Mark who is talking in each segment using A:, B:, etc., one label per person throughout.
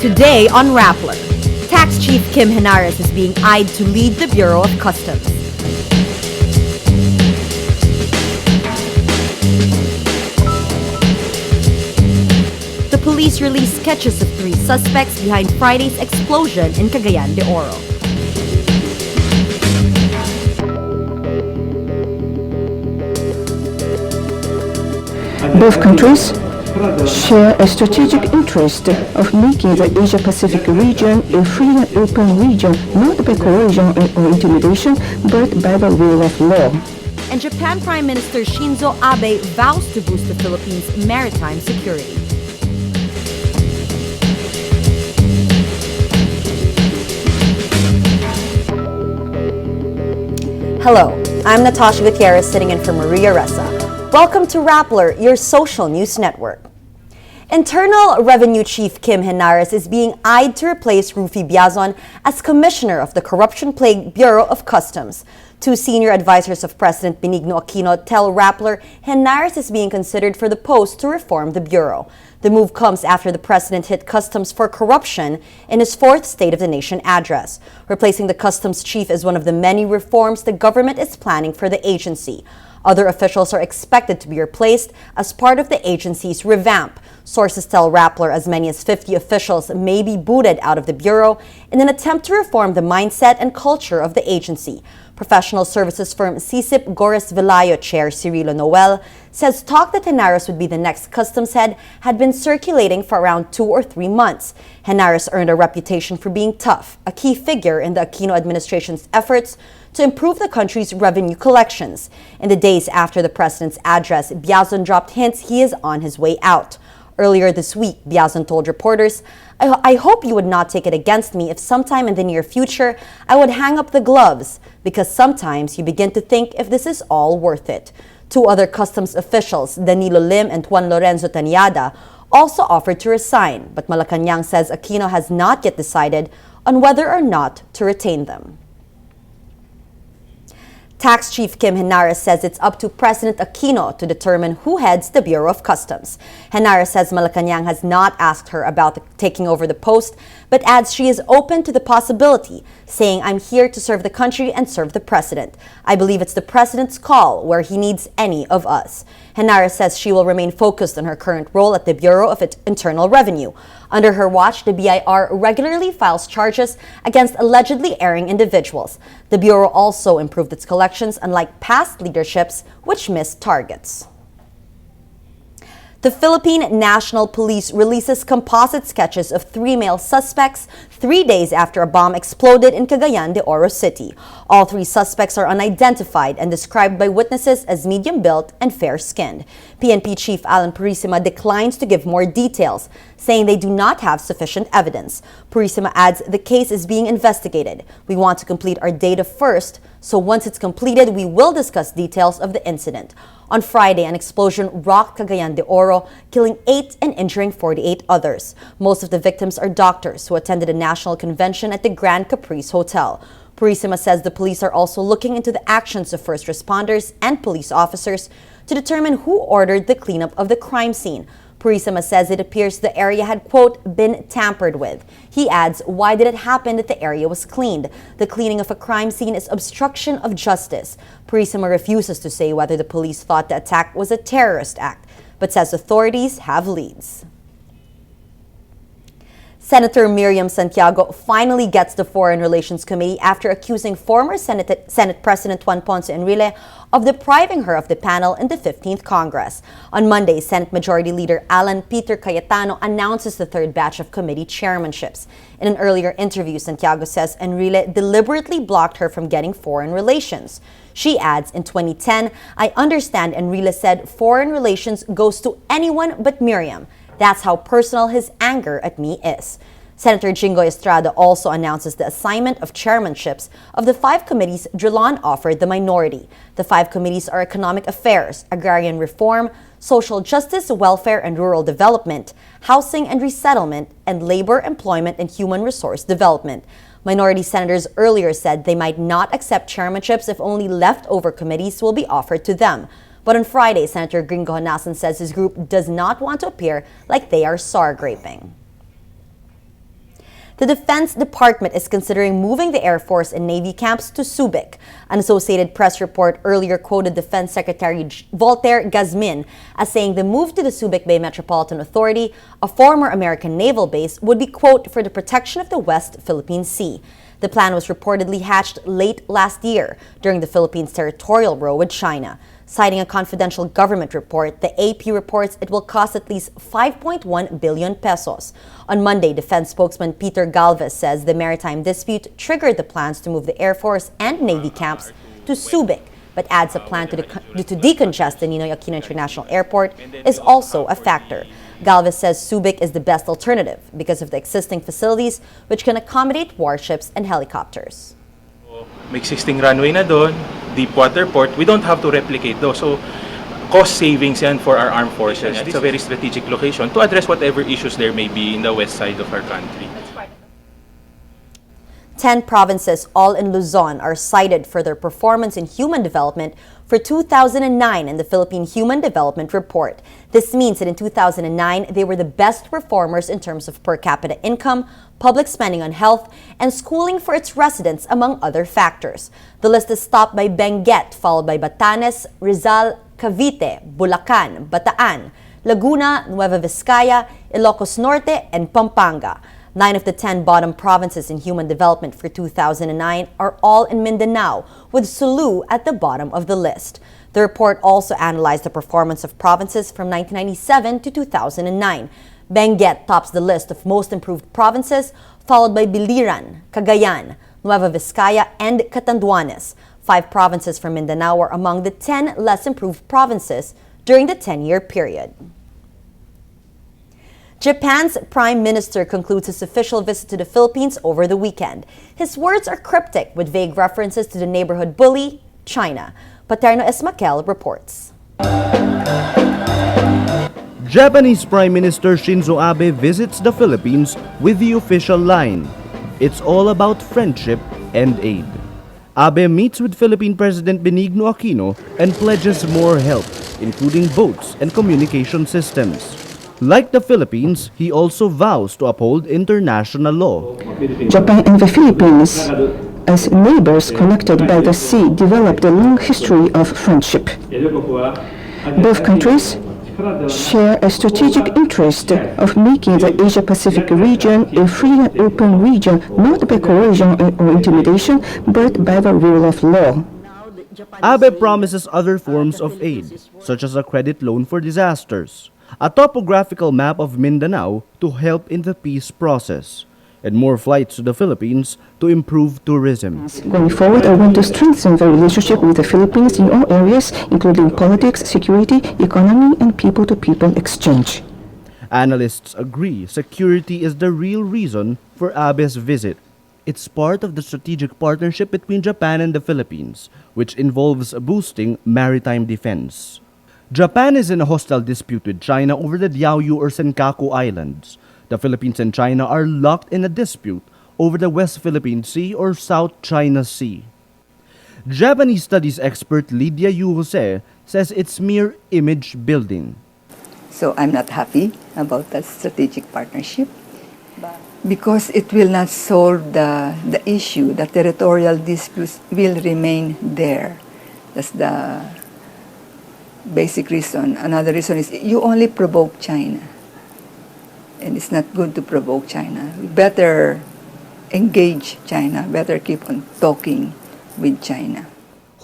A: Today on Rappler, Tax Chief Kim Henares is being eyed to lead the Bureau of Customs. The police released sketches of 3 suspects behind Friday's explosion in Cagayan de Oro.
B: Both countries share a strategic interest of making the Asia-Pacific region a free and open region, not by coercion or intimidation, but by the rule of law.
A: And Japan Prime Minister Shinzo Abe vows to boost the Philippines' maritime security. Hello, I'm Natasha Gutierrez sitting in for Maria Ressa. Welcome to Rappler, your social news network. Internal Revenue Chief Kim Henares is being eyed to replace Rufy Biazon as Commissioner of the Corruption-Plagued Bureau of Customs. 2 senior advisors of President Benigno Aquino tell Rappler Henares is being considered for the post to reform the Bureau. The move comes after the President hit Customs for corruption in his 4th State of the Nation address. Replacing the Customs Chief is one of the many reforms the government is planning for the agency. Other officials are expected to be replaced as part of the agency's revamp. Sources tell Rappler as many as 50 officials may be booted out of the Bureau in an attempt to reform the mindset and culture of the agency. Professional services firm CISIP Gores Velayo chair Cirilo Noel says talk that Henares would be the next customs head had been circulating for around 2 or 3 months. Henares earned a reputation for being tough, a key figure in the Aquino administration's efforts to improve the country's revenue collections. In the days after the president's address, Biazon dropped hints he is on his way out. Earlier this week, Biazon told reporters, I hope you would not take it against me if sometime in the near future I would hang up the gloves, because sometimes you begin to think if this is all worth it. 2 other customs officials, Danilo Lim and Juan Lorenzo Taniada, also offered to resign, but Malacanang says Aquino has not yet decided on whether or not to retain them. Tax Chief Kim Henares says it's up to President Aquino to determine who heads the Bureau of Customs. Henares says Malacanang has not asked her about taking over the post, but adds she is open to the possibility, saying, I'm here to serve the country and serve the President. I believe it's the President's call where he needs any of us. Henares says she will remain focused on her current role at the Bureau of Internal Revenue. Under her watch, the BIR regularly files charges against allegedly erring individuals. The Bureau also improved its collections, unlike past leaderships which missed targets. The Philippine National Police releases composite sketches of 3 male suspects 3 days after a bomb exploded in Cagayan de Oro City. All 3 suspects are unidentified and described by witnesses as medium-built and fair-skinned. PNP Chief Alan Purisima declines to give more details, saying they do not have sufficient evidence. Purisima adds the case is being investigated. We want to complete our data first, so once it's completed, we will discuss details of the incident. On Friday, an explosion rocked Cagayan de Oro, killing 8 and injuring 48 others. Most of the victims are doctors who attended a national convention at the Grand Caprice Hotel. Purisima says the police are also looking into the actions of first responders and police officers to determine who ordered the cleanup of the crime scene. Purisima says it appears the area had, quote, been tampered with. He adds, why did it happen that the area was cleaned? The cleaning of a crime scene is obstruction of justice. Purisima refuses to say whether the police thought the attack was a terrorist act, but says authorities have leads. Senator Miriam Santiago finally gets the Foreign Relations Committee after accusing former Senate President Juan Ponce Enrile of depriving her of the panel in the 15th Congress. On Monday, Senate Majority Leader Alan Peter Cayetano announces the 3rd batch of committee chairmanships. In an earlier interview, Santiago says Enrile deliberately blocked her from getting foreign relations. She adds, in 2010, I understand Enrile said foreign relations goes to anyone but Miriam. That's how personal his anger at me is. Senator Jingo Estrada also announces the assignment of chairmanships of the 5 committees Drilon offered the minority. The 5 committees are Economic Affairs, Agrarian Reform, Social Justice, Welfare and Rural Development, Housing and Resettlement, and Labor, Employment and Human Resource Development. Minority senators earlier said they might not accept chairmanships if only leftover committees will be offered to them. But on Friday, Senator Gringo Honasan says his group does not want to appear like they are sour graping. The Defense Department is considering moving the Air Force and Navy camps to Subic. An Associated Press report earlier quoted Defense Secretary Voltaire Gazmin as saying the move to the Subic Bay Metropolitan Authority, a former American naval base, would be, quote, for the protection of the West Philippine Sea. The plan was reportedly hatched late last year during the Philippines' territorial row with China. Citing a confidential government report, the AP reports it will cost at least 5.1 billion pesos. On Monday, Defense spokesman Peter Galvez says the maritime dispute triggered the plans to move the Air Force and Navy camps to Subic, but adds a plan to decongest the Ninoy Aquino International Airport is also a factor. Galvez says Subic is the best alternative because of the existing facilities which can accommodate warships and helicopters.
C: May existing runway na doon, deep water port, we don't have to replicate those. So, cost savings yan for our armed forces. It's a very strategic location to address whatever issues there may be in the west side of our country.
A: 10 provinces, all in Luzon, are cited for their performance in human development for 2009 in the Philippine Human Development Report. This means that in 2009, they were the best performers in terms of per capita income, public spending on health, and schooling for its residents, among other factors. The list is topped by Benguet, followed by Batanes, Rizal, Cavite, Bulacan, Bataan, Laguna, Nueva Vizcaya, Ilocos Norte, and Pampanga. 9 of the 10 bottom provinces in human development for 2009 are all in Mindanao, with Sulu at the bottom of the list. The report also analyzed the performance of provinces from 1997 to 2009. Benguet tops the list of most improved provinces, followed by Biliran, Cagayan, Nueva Vizcaya, and Catanduanes. 5 provinces from Mindanao were among the 10 less improved provinces during the 10-year period. Japan's Prime Minister concludes his official visit to the Philippines over the weekend. His words are cryptic with vague references to the neighborhood bully, China. Paterno Esmaquel reports.
D: Japanese Prime Minister Shinzo Abe visits the Philippines with the official line, "It's all about friendship and aid." Abe meets with Philippine President Benigno Aquino and pledges more help, including boats and communication systems. Like the Philippines, he also vows to uphold international law.
B: Japan and the Philippines, as neighbors connected by the sea, developed a long history of friendship. Both countries share a strategic interest of making the Asia-Pacific region a free and open region, not by coercion or intimidation, but by the rule of law.
D: Abe promises other forms of aid, such as a credit loan for disasters, a topographical map of Mindanao to help in the peace process, and more flights to the Philippines to improve tourism.
B: Going forward, I want to strengthen the relationship with the Philippines in all areas, including politics, security, economy, and people-to-people exchange.
D: Analysts agree security is the real reason for Abe's visit. It's part of the strategic partnership between Japan and the Philippines, which involves boosting maritime defense. Japan is in a hostile dispute with China over the Diaoyu or Senkaku Islands. The Philippines and China are locked in a dispute over the West Philippine Sea or South China Sea. Japanese studies expert Lydia Yu Jose says it's mere image building.
E: So I'm not happy about that strategic partnership because it will not solve the issue. The territorial disputes will remain there. That's the basic reason. Another reason is you only provoke China. And it's not good to provoke China. We better engage China, better keep on talking with China.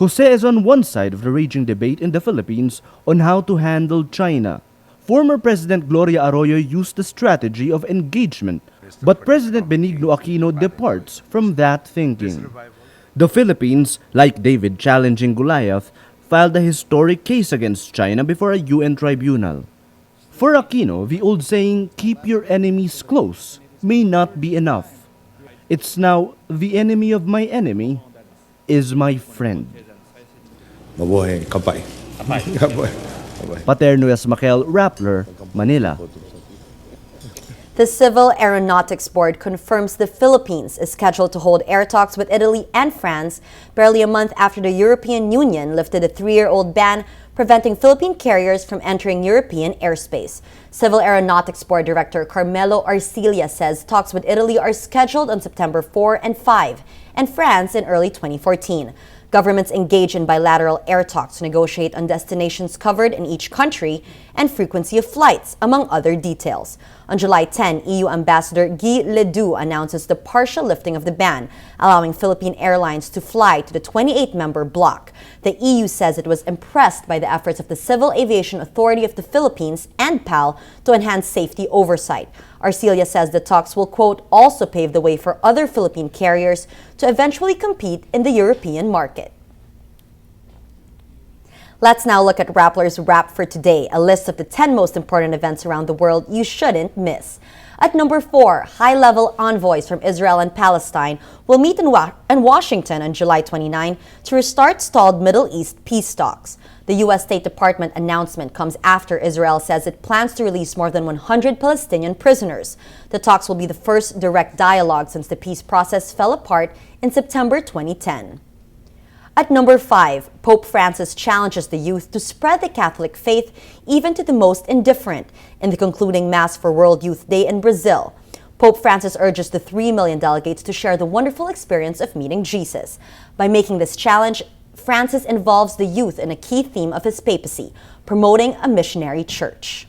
D: Jose is on one side of the raging debate in the Philippines on how to handle China. Former President Gloria Arroyo used the strategy of engagement, but President Benigno Aquino departs from that thinking. The Philippines, like David challenging Goliath, filed a historic case against China before a UN tribunal. For Aquino, the old saying, "keep your enemies close," may not be enough. It's now, the enemy of my enemy is my friend.
F: Mabuhay, kapay.
D: Paterno Esmaquel, Rappler, Manila.
A: The Civil Aeronautics Board confirms the Philippines is scheduled to hold air talks with Italy and France barely a month after the European Union lifted a 3-year-old ban preventing Philippine carriers from entering European airspace. Civil Aeronautics Board Director Carmelo Arcilla says talks with Italy are scheduled on September 4 and 5 and France in early 2014. Governments engage in bilateral air talks to negotiate on destinations covered in each country and frequency of flights, among other details. On July 10, EU Ambassador Guy Ledoux announces the partial lifting of the ban, allowing Philippine Airlines to fly to the 28-member bloc. The EU says it was impressed by the efforts of the Civil Aviation Authority of the Philippines and PAL to enhance safety oversight. Arcilla says the talks will, quote, also pave the way for other Philippine carriers to eventually compete in the European market. Let's now look at Rappler's Wrap for today, a list of the 10 most important events around the world you shouldn't miss. At number 4, high-level envoys from Israel and Palestine will meet in Washington on July 29 to restart stalled Middle East peace talks. The U.S. State Department announcement comes after Israel says it plans to release more than 100 Palestinian prisoners. The talks will be the first direct dialogue since the peace process fell apart in September 2010. At number 5, Pope Francis challenges the youth to spread the Catholic faith even to the most indifferent in the concluding Mass for World Youth Day in Brazil. Pope Francis urges the 3 million delegates to share the wonderful experience of meeting Jesus. By making this challenge, Francis involves the youth in a key theme of his papacy, promoting a missionary church.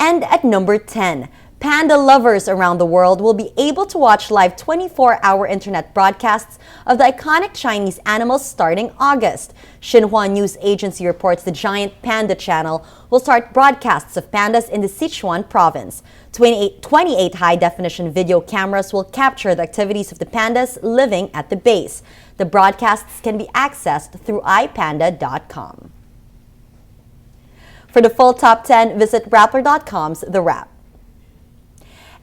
A: And at number 10, panda lovers around the world will be able to watch live 24-hour internet broadcasts of the iconic Chinese animals starting August. Xinhua News Agency reports the giant panda channel will start broadcasts of pandas in the Sichuan province. 28 high-definition video cameras will capture the activities of the pandas living at the base. The broadcasts can be accessed through iPanda.com. For the full top 10, visit Rappler.com's The Wrap.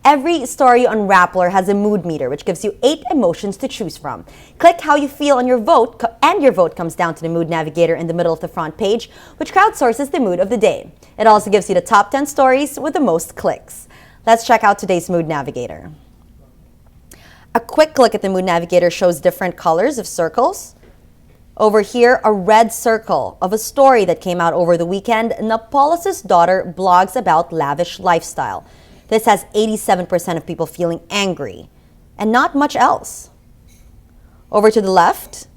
A: Every story on Rappler has a mood meter, which gives you 8 emotions to choose from. Click how you feel on your vote, and your vote comes down to the Mood Navigator in the middle of the front page, which crowdsources the mood of the day. It also gives you the top 10 stories with the most clicks. Let's check out today's Mood Navigator. A quick look at the Mood Navigator shows different colors of circles. Over here, a red circle of a story that came out over the weekend. Napoleon's daughter blogs about lavish lifestyle. This has 87% of people feeling angry, and not much else. Over to the left,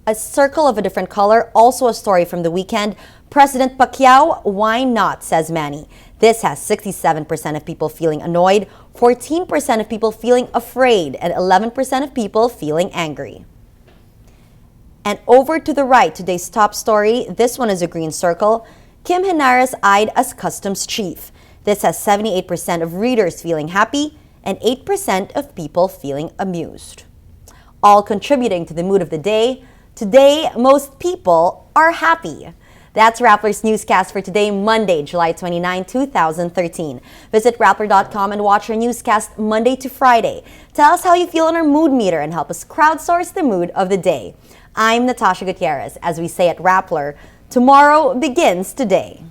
A: a circle of a different color, also a story from the weekend. President Pacquiao, why not, says Manny. This has 67% of people feeling annoyed, 14% of people feeling afraid, and 11% of people feeling angry. And over to the right, today's top story, this one is a green circle. Kim Henares eyed as customs chief. This has 78% of readers feeling happy and 8% of people feeling amused. All contributing to the mood of the day. Today, most people are happy. That's Rappler's Newscast for today, Monday, July 29, 2013. Visit Rappler.com and watch our newscast Monday to Friday. Tell us how you feel on our mood meter and help us crowdsource the mood of the day. I'm Natasha Gutierrez. As we say at Rappler, tomorrow begins today.